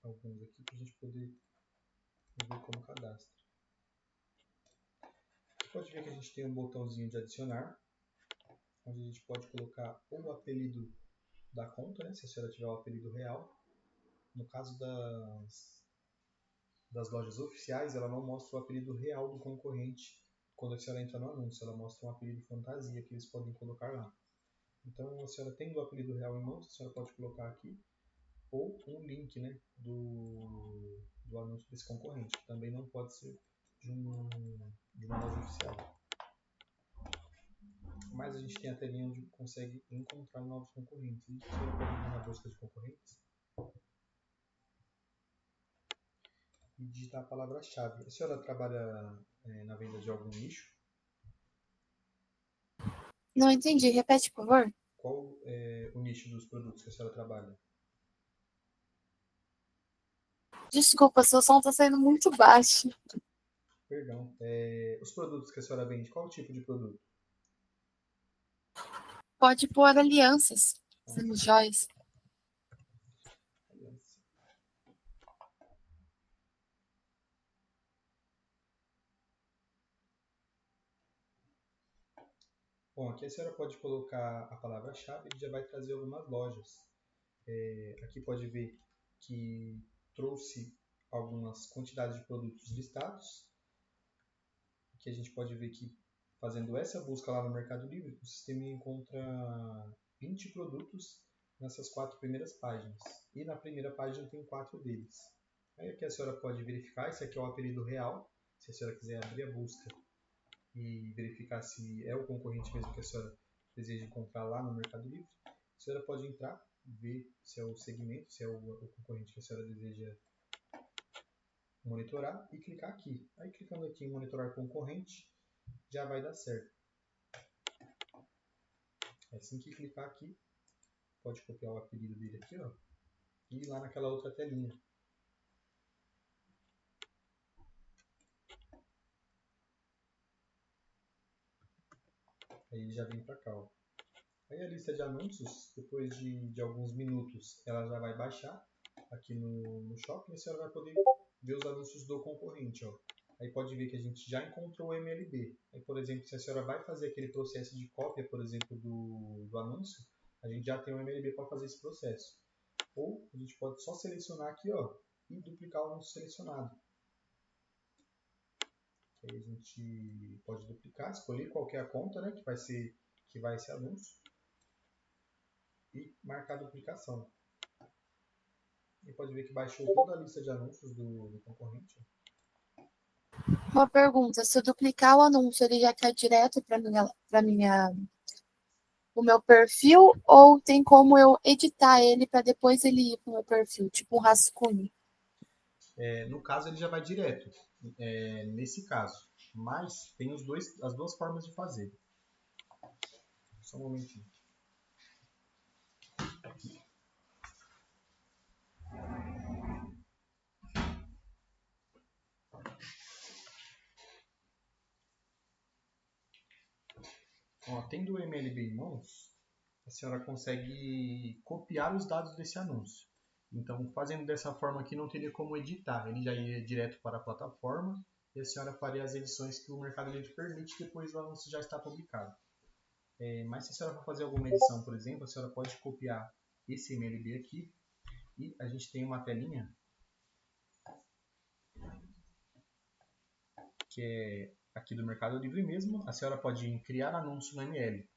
S1: alguns aqui para a gente poder ver como cadastra. Pode ver que a gente tem um botãozinho de adicionar, onde a gente pode colocar o apelido da conta, né, se a senhora tiver o apelido real. No caso das lojas oficiais, ela não mostra o apelido real do concorrente quando a senhora entra no anúncio, ela mostra um apelido fantasia que eles podem colocar lá. Então, a senhora tendo o apelido real em mãos, a senhora pode colocar aqui, ou um link, né, do anúncio desse concorrente, que também não pode ser de uma loja oficial. Mas a gente tem a telinha onde consegue encontrar novos concorrentes. A senhora pode ir na busca de concorrentes e digitar a palavra-chave. A senhora trabalha na venda de algum nicho?
S2: Não entendi. Repete, por favor.
S1: Qual é o nicho dos produtos que a senhora trabalha?
S2: Desculpa, seu som está saindo muito baixo.
S1: Perdão. Os produtos que a senhora vende, qual tipo de produto?
S2: Pode pôr alianças, joias.
S1: Bom, aqui a senhora pode colocar a palavra-chave e já vai trazer algumas lojas. Aqui pode ver que trouxe algumas quantidades de produtos listados. Aqui a gente pode ver que Fazendo essa busca lá no Mercado Livre, o sistema encontra 20 produtos nessas 4 primeiras páginas. E na primeira página tem 4 deles. Aí aqui a senhora pode verificar, esse aqui é o apelido real, se a senhora quiser abrir a busca e verificar se é o concorrente mesmo que a senhora deseja encontrar lá no Mercado Livre. A senhora pode entrar, ver se é o segmento, se é o concorrente que a senhora deseja monitorar e clicar aqui. Aí clicando aqui em monitorar concorrente, já vai dar certo. Assim que clicar aqui, pode copiar o apelido dele aqui, ó, e ir lá naquela outra telinha. Aí ele já vem para cá, ó. Aí a lista de anúncios, depois de alguns minutos, ela já vai baixar aqui no shopping e a senhora vai poder ver os anúncios do concorrente, ó. Aí pode ver que a gente já encontrou o MLB. Aí, por exemplo, se a senhora vai fazer aquele processo de cópia, por exemplo, do anúncio, a gente já tem o MLB para fazer esse processo. Ou a gente pode só selecionar aqui, ó, e duplicar o anúncio selecionado. Aí a gente pode duplicar, escolher qual que é a conta, né, que vai esse anúncio e marcar a duplicação. E pode ver que baixou toda a lista de anúncios do concorrente.
S2: Uma pergunta, se eu duplicar o anúncio, ele já cai direto para o meu perfil ou tem como eu editar ele para depois ele ir para o meu perfil, tipo um rascunho?
S1: No caso, ele já vai direto, nesse caso. Mas tem as duas formas de fazer. Só um momentinho. Ó, tendo o MLB em mãos, a senhora consegue copiar os dados desse anúncio. Então, fazendo dessa forma aqui, não teria como editar. Ele já iria direto para a plataforma e a senhora faria as edições que o Mercado Livre permite depois do anúncio já estar publicado. Mas se a senhora for fazer alguma edição, por exemplo, a senhora pode copiar esse MLB aqui e a gente tem uma telinha que é aqui do Mercado Livre mesmo. A senhora pode criar anúncio no ML.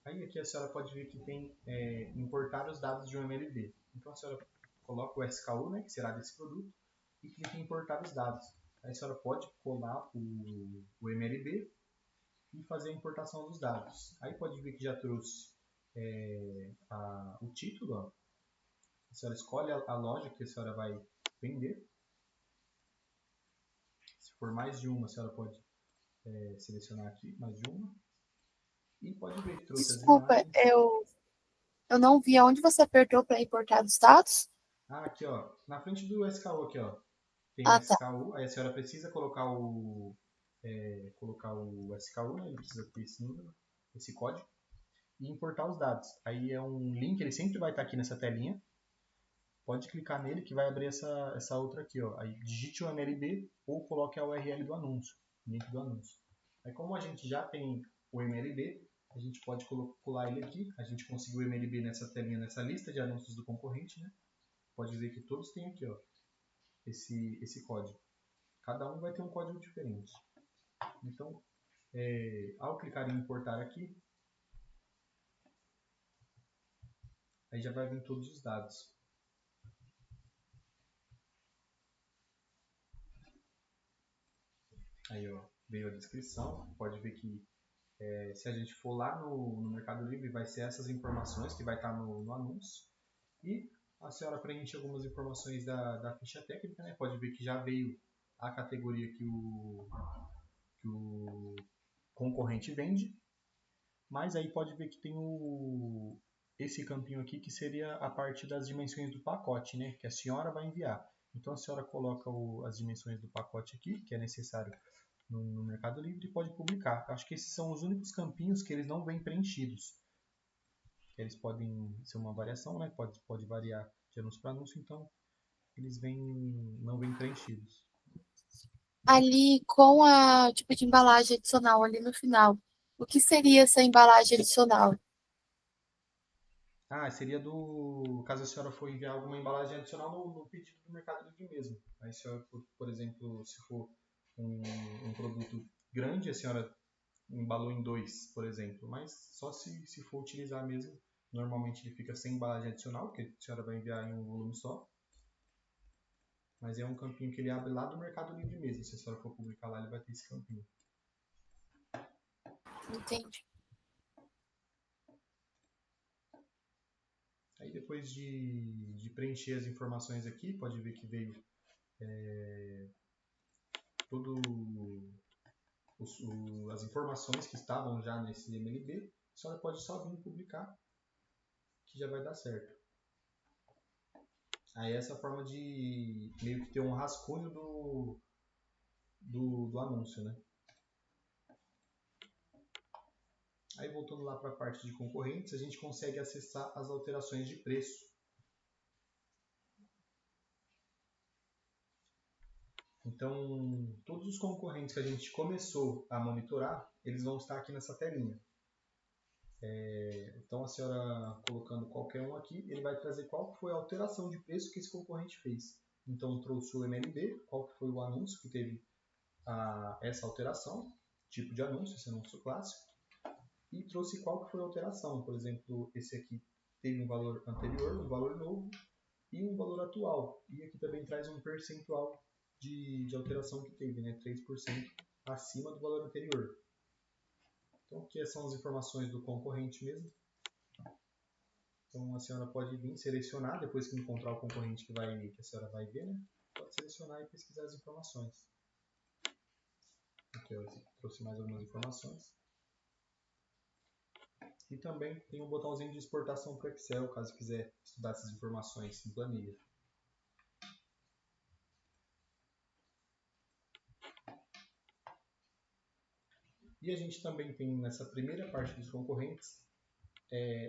S1: Aí aqui a senhora pode ver que tem importar os dados de um MLB. Então a senhora coloca o SKU, né, que será desse produto, e clica em importar os dados. Aí a senhora pode colar o MLB e fazer a importação dos dados. Aí pode ver que já trouxe o título. Ó. A senhora escolhe a loja que a senhora vai vender. Se for mais de uma, a senhora pode selecionar aqui mais de uma. E pode ver que trouxe as
S2: Desculpa,
S1: imagens.
S2: eu não vi aonde você apertou para importar os dados.
S1: Aqui, ó, na frente do SKU aqui, ó, tem o
S2: Ah, tá.
S1: SKU, aí a senhora precisa colocar o SKU, né? Ele precisa ter esse número, esse código, e importar os dados. Aí é um link, ele sempre vai estar aqui nessa telinha. Pode clicar nele que vai abrir essa outra aqui, ó. Aí digite o MLB ou coloque a URL do anúncio, link do anúncio. Aí como a gente já tem o MLB, a gente pode colar ele aqui. A gente conseguiu o MLB nessa telinha, nessa lista de anúncios do concorrente, né? Pode ver que todos têm aqui, ó, esse código. Cada um vai ter um código diferente. Então, ao clicar em importar aqui, aí já vai vir todos os dados. Aí, ó, veio a descrição. Pode ver que se a gente for lá no Mercado Livre, vai ser essas informações que vai estar no anúncio. E a senhora preenche algumas informações da ficha técnica, né? Pode ver que já veio a categoria que o concorrente vende. Mas aí pode ver que tem esse campinho aqui que seria a parte das dimensões do pacote, né? Que a senhora vai enviar. Então a senhora coloca as dimensões do pacote aqui, que é necessário no Mercado Livre, e pode publicar. Acho que esses são os únicos campinhos que eles não vêm preenchidos. Eles podem ser uma variação, né? Pode variar de anúncio para anúncio, então eles não vêm preenchidos.
S2: Ali com a tipo de embalagem adicional ali no final. O que seria essa embalagem adicional?
S1: Seria caso a senhora for enviar alguma embalagem adicional no pedido do Mercado Livre mesmo. Aí, a senhora, por exemplo, se for um produto grande, a senhora embalou em 2, por exemplo. Mas só se for utilizar mesmo. Normalmente ele fica sem embalagem adicional, porque a senhora vai enviar em um volume só. Mas é um campinho que ele abre lá do Mercado Livre mesmo. Se a senhora for publicar lá, ele vai ter esse campinho.
S2: Entendi.
S1: Aí depois de preencher as informações aqui, pode ver que veio todo as informações que estavam já nesse MLB. A senhora pode só vir publicar, que já vai dar certo. Aí essa é a forma de meio que ter um rascunho do anúncio, né? Aí voltando lá para a parte de concorrentes, a gente consegue acessar as alterações de preço. Então, todos os concorrentes que a gente começou a monitorar, eles vão estar aqui nessa telinha. Então, a senhora colocando qualquer um aqui, ele vai trazer qual foi a alteração de preço que esse concorrente fez. Então, trouxe o MLB, qual que foi o anúncio que teve essa alteração, tipo de anúncio, esse anúncio clássico, e trouxe qual que foi a alteração. Por exemplo, esse aqui teve um valor anterior, um valor novo e um valor atual. E aqui também traz um percentual de alteração que teve, né? 3% acima do valor anterior. Então, aqui são as informações do concorrente mesmo. Então, a senhora pode vir selecionar, depois que encontrar o concorrente que a senhora vai ver, né? Pode selecionar e pesquisar as informações. Aqui eu trouxe mais algumas informações. E também tem um botãozinho de exportação para o Excel, caso quiser estudar essas informações em planilha. E a gente também tem nessa primeira parte dos concorrentes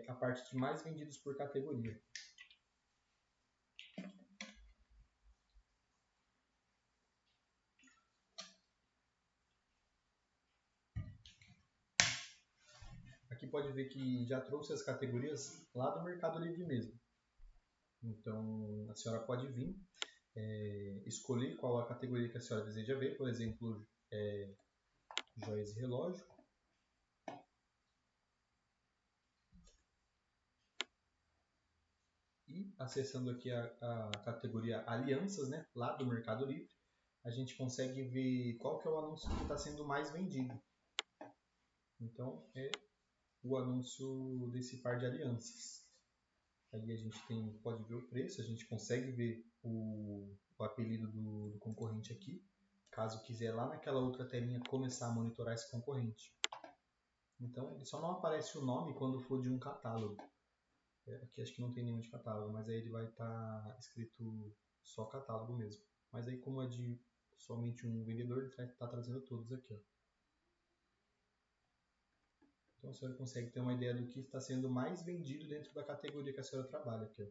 S1: a parte de mais vendidos por categoria. Aqui pode ver que já trouxe as categorias lá do Mercado Livre mesmo. Então, a senhora pode vir, escolher qual a categoria que a senhora deseja ver, por exemplo, joias e relógio. E acessando aqui a categoria alianças, né, lá do Mercado Livre, a gente consegue ver qual que é o anúncio que está sendo mais vendido. Então, é o anúncio desse par de alianças. Aí a gente pode ver o preço, a gente consegue ver o apelido do concorrente aqui, caso quiser lá naquela outra telinha começar a monitorar esse concorrente. Então, ele só não aparece o nome quando for de um catálogo. Aqui acho que não tem nenhum de catálogo, mas aí ele vai estar escrito só catálogo mesmo. Mas aí como é de somente um vendedor, ele está trazendo todos aqui. Ó. Então a senhora consegue ter uma ideia do que está sendo mais vendido dentro da categoria que a senhora trabalha aqui. Ó.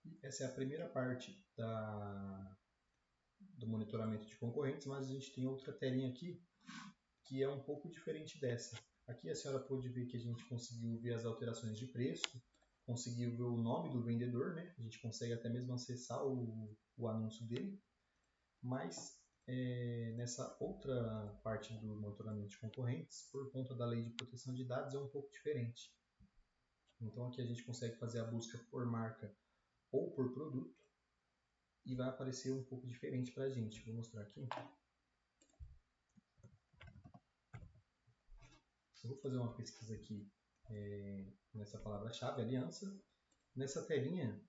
S1: E essa é a primeira parte do monitoramento de concorrentes, mas a gente tem outra telinha aqui que é um pouco diferente dessa. Aqui a senhora pode ver que a gente conseguiu ver as alterações de preço, conseguiu ver o nome do vendedor, né? A gente consegue até mesmo acessar o anúncio dele, mas nessa outra parte do monitoramento de concorrentes, por conta da lei de proteção de dados, é um pouco diferente. Então aqui a gente consegue fazer a busca por marca ou por produto e vai aparecer um pouco diferente para a gente. Vou mostrar aqui. Eu vou fazer uma pesquisa aqui nessa palavra-chave, aliança. Nessa telinha,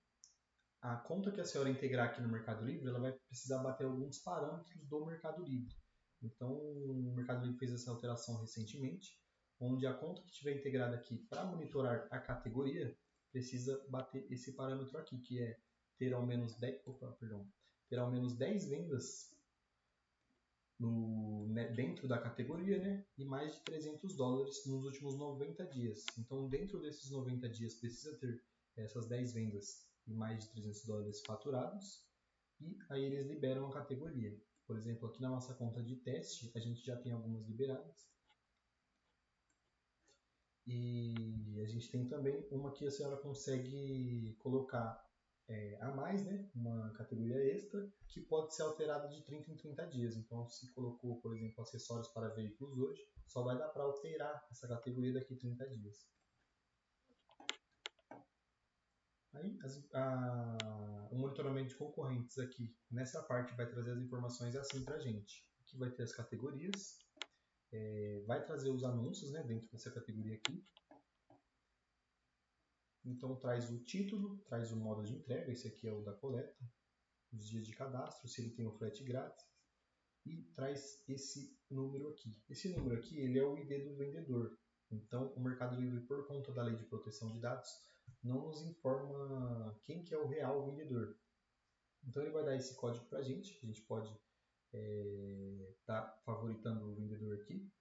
S1: a conta que a senhora integrar aqui no Mercado Livre, ela vai precisar bater alguns parâmetros do Mercado Livre. Então, o Mercado Livre fez essa alteração recentemente, onde a conta que estiver integrada aqui para monitorar a categoria precisa bater esse parâmetro aqui, que é ter ao menos 10 vendas dentro da categoria, né? E mais de $300 nos últimos 90 dias. Então, dentro desses 90 dias, precisa ter essas 10 vendas e mais de $300 faturados, e aí eles liberam a categoria. Por exemplo, aqui na nossa conta de teste, a gente já tem algumas liberadas. E a gente tem também uma que a senhora consegue colocar a mais, né? Uma categoria extra, que pode ser alterada de 30 em 30 dias. Então, se colocou, por exemplo, acessórios para veículos hoje, só vai dar para alterar essa categoria daqui a 30 dias. Aí, o monitoramento de concorrentes aqui, nessa parte, vai trazer as informações assim para a gente. Aqui vai ter as categorias, vai trazer os anúncios, né, dentro dessa categoria aqui. Então, traz o título, traz o modo de entrega, esse aqui é o da coleta, os dias de cadastro, se ele tem o frete grátis, e traz esse número aqui. Esse número aqui, ele é o ID do vendedor. Então, o Mercado Livre, por conta da Lei de Proteção de Dados, não nos informa quem que é o real vendedor. Então, ele vai dar esse código para a gente pode estar favoritando o vendedor aqui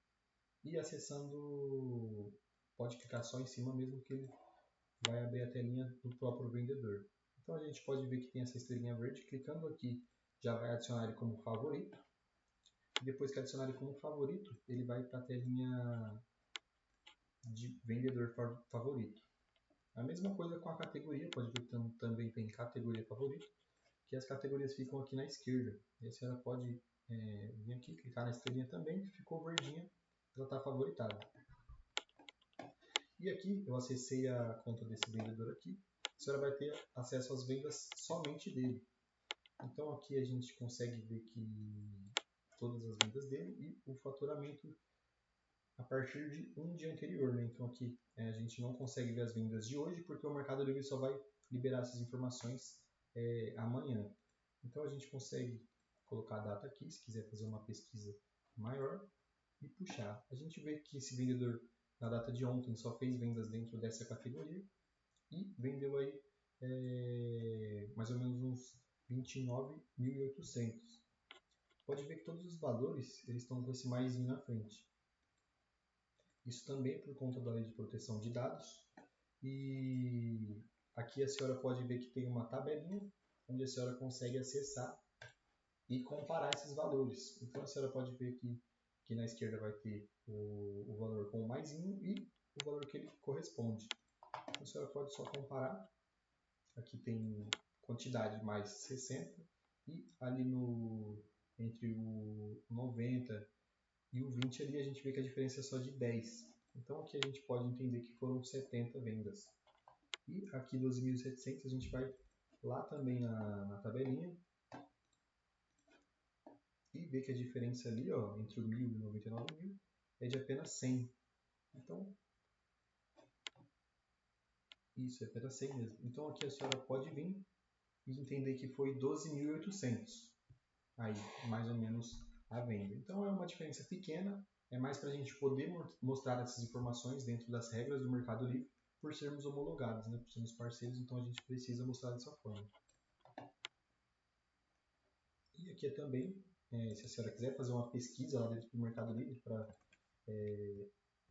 S1: e acessando, pode clicar só em cima mesmo que ele vai abrir a telinha do próprio vendedor. Então, a gente pode ver que tem essa estrelinha verde, clicando aqui já vai adicionar ele como favorito. Depois que adicionar ele como favorito, ele vai para a telinha de vendedor favorito. A mesma coisa com a categoria, pode ver que também tem categoria favorito, que as categorias ficam aqui na esquerda. E a senhora pode vir aqui, clicar na estrelinha também, ficou verdinha, ela está favoritada. E aqui eu acessei a conta desse vendedor aqui, a senhora vai ter acesso às vendas somente dele. Então aqui a gente consegue ver que todas as vendas dele e o faturamento a partir de um dia anterior, né? Então aqui a gente não consegue ver as vendas de hoje porque o Mercado Livre só vai liberar essas informações amanhã. Então a gente consegue colocar a data aqui, se quiser fazer uma pesquisa maior e puxar. A gente vê que esse vendedor na data de ontem só fez vendas dentro dessa categoria e vendeu aí mais ou menos uns 29.800. Pode ver que todos os valores eles estão com esse maisinho na frente. Isso também é por conta da Lei de Proteção de Dados. E aqui a senhora pode ver que tem uma tabelinha onde a senhora consegue acessar e comparar esses valores. Então a senhora pode ver que na esquerda vai ter o valor com o maisinho e o valor que ele corresponde. Então a senhora pode só comparar. Aqui tem quantidade mais 60 e ali entre o 90 e o 20 ali a gente vê que a diferença é só de 10. Então aqui a gente pode entender que foram 70 vendas. E aqui 12.700 a gente vai lá também na tabelinha e ver que a diferença ali entre o 1.000 e o 99.000 é de apenas 100. Então, isso é apenas 100 mesmo. Então aqui a senhora pode vir e entender que foi 12.800. Aí, mais ou menos a venda. Então é uma diferença pequena, é mais para a gente poder mostrar essas informações dentro das regras do Mercado Livre, por sermos homologados, né? Por sermos parceiros, então a gente precisa mostrar dessa forma. E aqui é também, se a senhora quiser fazer uma pesquisa lá dentro do Mercado Livre para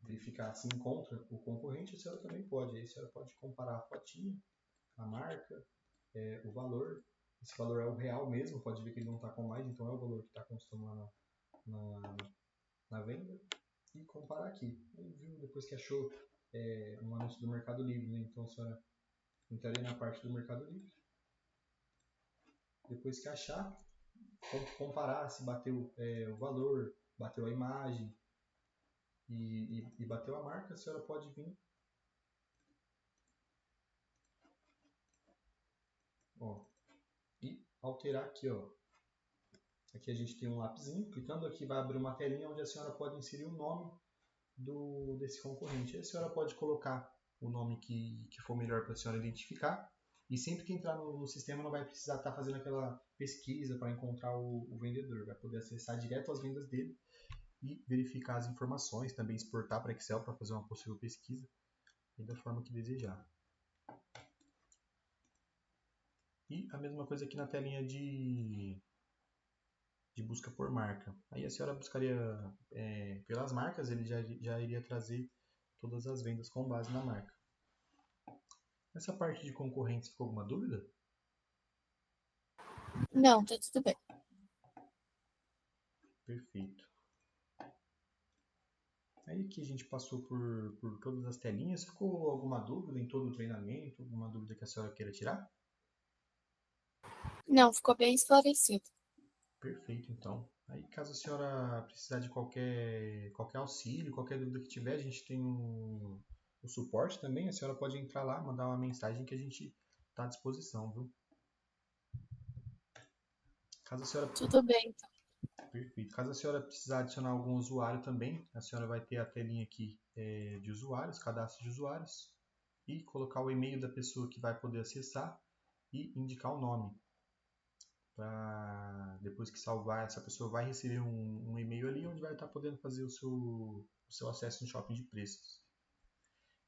S1: verificar se encontra o concorrente, a senhora também pode. Aí a senhora pode comparar a fotinha, a marca, o valor. Esse valor é o real mesmo, pode ver que ele não está com mais, então é o valor que está constando lá na venda. E comparar aqui. Aí viu depois que achou um anúncio do Mercado Livre, né? Então a senhora entraria na parte do Mercado Livre. Depois que achar, comparar se bateu o valor, bateu a imagem e bateu a marca, a senhora pode vir. E alterar aqui, Aqui a gente tem um lapisinho, clicando aqui vai abrir uma telinha onde a senhora pode inserir o nome desse concorrente. E a senhora pode colocar o nome que for melhor para a senhora identificar. E sempre que entrar no sistema não vai precisar estar fazendo aquela pesquisa para encontrar o vendedor. Vai poder acessar direto as vendas dele e verificar as informações, também exportar para Excel para fazer uma possível pesquisa e da forma que desejar. E a mesma coisa aqui na telinha de busca por marca. Aí a senhora buscaria pelas marcas, ele já iria trazer todas as vendas com base na marca. Essa parte de concorrentes, ficou alguma dúvida?
S2: Não, tá tudo bem.
S1: Perfeito. Aí que a gente passou por todas as telinhas. Ficou alguma dúvida em todo o treinamento? Alguma dúvida que a senhora queira tirar?
S2: Não, ficou bem esclarecido.
S1: Perfeito, então. Aí, caso a senhora precisar de qualquer auxílio, qualquer dúvida que tiver, a gente tem o suporte também. A senhora pode entrar lá, mandar uma mensagem que a gente está à disposição, viu? Caso a senhora,
S2: Tudo bem, então.
S1: perfeito. Caso a senhora precisar adicionar algum usuário também, a senhora vai ter a telinha aqui de usuários, cadastro de usuários, e colocar o e-mail da pessoa que vai poder acessar e indicar o nome. Para depois que salvar, essa pessoa vai receber um e-mail ali onde vai estar podendo fazer o seu acesso no shopping de preços.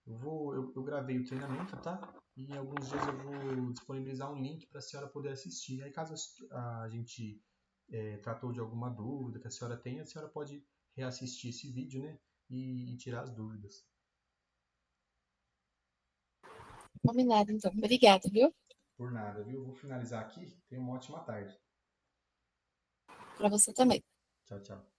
S1: Eu gravei o treinamento, tá? E em alguns dias eu vou disponibilizar um link para a senhora poder assistir. Aí caso a gente tratou de alguma dúvida que a senhora tenha, a senhora pode reassistir esse vídeo, né? E tirar as dúvidas.
S2: Combinado, então. Obrigada, viu?
S1: Por nada, viu? Vou finalizar aqui. Tenha uma ótima tarde.
S2: Para você também.
S1: Tchau, tchau.